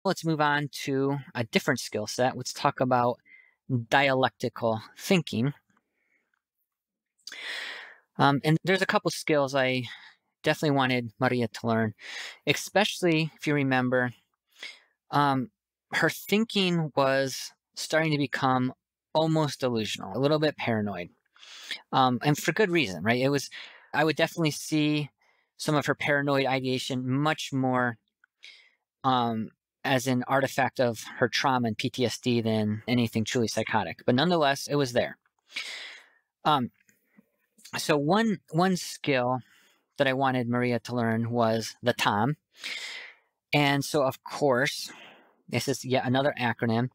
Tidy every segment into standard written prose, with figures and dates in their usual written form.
Let's move on to a different skill set. Let's talk about dialectical thinking. And there's a couple skills I definitely wanted Maria to learn, especially if you remember, her thinking was starting to become almost delusional, a little bit paranoid, and for good reason, right? I would definitely see some of her paranoid ideation much more as an artifact of her trauma and PTSD than anything truly psychotic. But nonetheless, it was there. So one skill that I wanted Maria to learn was the TOM. And so, of course, this is yet another acronym.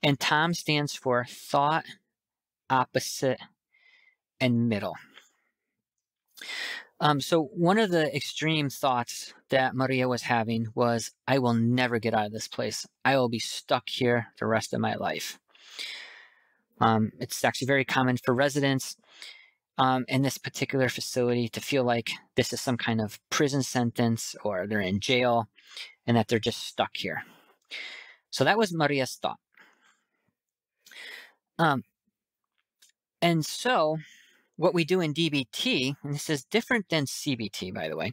And TOM stands for thought, opposite, and middle. So one of the extreme thoughts that Maria was having was, I will never get out of this place. I will be stuck here the rest of my life. It's actually very common for residents in this particular facility to feel like this is some kind of prison sentence or they're in jail and that they're just stuck here. So that was Maria's thought. And so what we do in DBT, and this is different than CBT, by the way,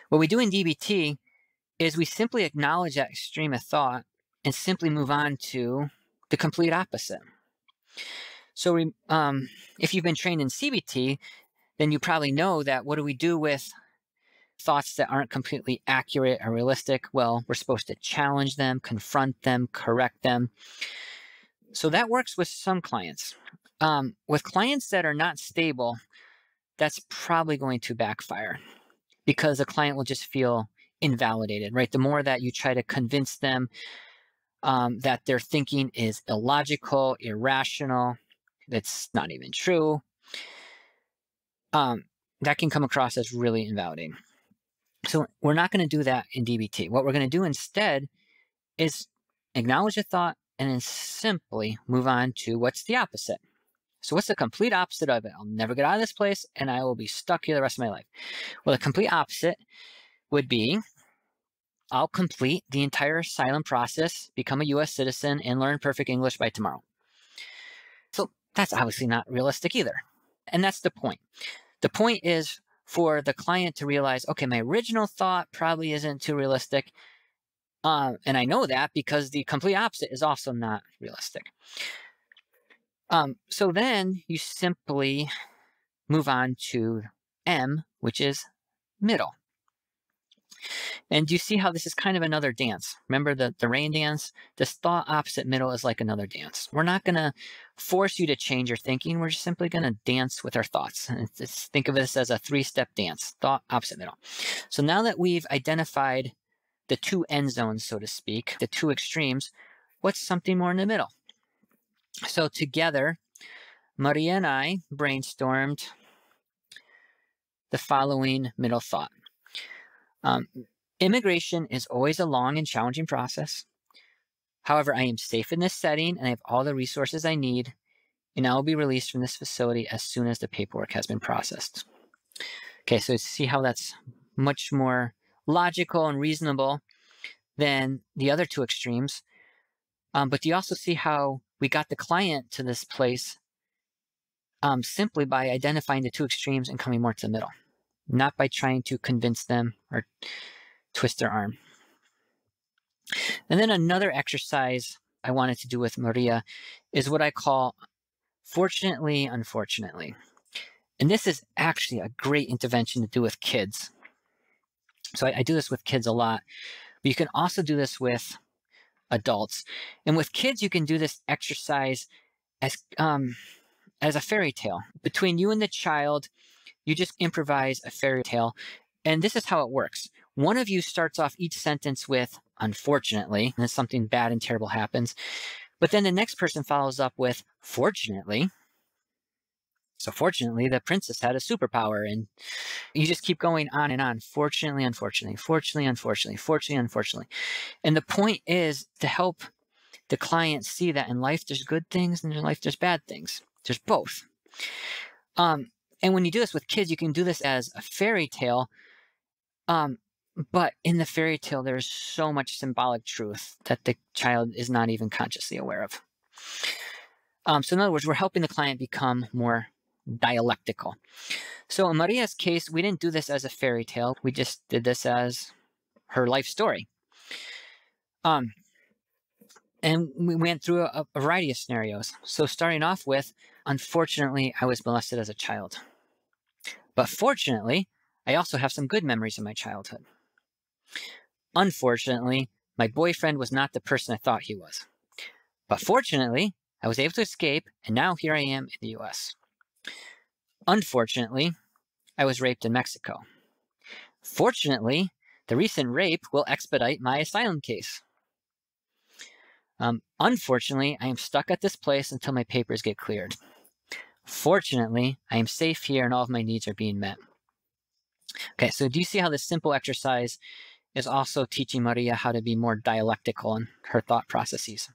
what we do in DBT is we simply acknowledge that extreme of thought and simply move on to the complete opposite. So if you've been trained in CBT, then you probably know that what do we do with thoughts that aren't completely accurate or realistic? Well, we're supposed to challenge them, confront them, correct them. So that works with some clients. With clients that are not stable, that's probably going to backfire because the client will just feel invalidated, right? The more that you try to convince them that their thinking is illogical, irrational, that's not even true, that can come across as really invalidating. So we're not going to do that in DBT. What we're going to do instead is acknowledge a thought and then simply move on to what's the opposite. So what's the complete opposite of it? I'll never get out of this place and I will be stuck here the rest of my life. Well, the complete opposite would be I'll complete the entire asylum process, become a US citizen, and learn perfect English by tomorrow. So that's obviously not realistic either. And that's the point. The point is for the client to realize, okay, my original thought probably isn't too realistic. And I know that because the complete opposite is also not realistic. So then you simply move on to M, which is middle. And do you see how this is kind of another dance? Remember the rain dance? This thought opposite middle is like another dance. We're not going to force you to change your thinking. We're just simply going to dance with our thoughts. And think of this as a 3-step dance, thought opposite middle. So now that we've identified the two end zones, so to speak, the two extremes, what's something more in the middle? So together, Maria and I brainstormed the following middle thought. Immigration is always a long and challenging process. However, I am safe in this setting and I have all the resources I need, and I will be released from this facility as soon as the paperwork has been processed. Okay, so see how that's much more logical and reasonable than the other two extremes. But do you also see how we got the client to this place simply by identifying the two extremes and coming more to the middle, not by trying to convince them or twist their arm. And then another exercise I wanted to do with Maria is what I call fortunately, unfortunately. And this is actually a great intervention to do with kids. So I do this with kids a lot, but you can also do this with adults. And with kids, you can do this exercise as a fairy tale. Between you and the child, you just improvise a fairy tale. And this is how it works. One of you starts off each sentence with, unfortunately, and something bad and terrible happens. But then the next person follows up with, fortunately. So fortunately, the princess had a superpower. And you just keep going on and on. Fortunately, unfortunately, fortunately, unfortunately, fortunately, unfortunately. And the point is to help the client see that in life there's good things and in life there's bad things. There's both. And when you do this with kids, you can do this as a fairy tale. But in the fairy tale, there's so much symbolic truth that the child is not even consciously aware of. So in other words, we're helping the client become more dialectical. So in Maria's case, we didn't do this as a fairy tale. We just did this as her life story. And we went through a variety of scenarios. So starting off with, unfortunately, I was molested as a child. But fortunately, I also have some good memories of my childhood. Unfortunately, my boyfriend was not the person I thought he was. But fortunately, I was able to escape, and now here I am in the US. Unfortunately, I was raped in Mexico. Fortunately, the recent rape will expedite my asylum case. Unfortunately, I am stuck at this place until my papers get cleared. Fortunately, I am safe here and all of my needs are being met. Okay, so do you see how this simple exercise is also teaching Maria how to be more dialectical in her thought processes?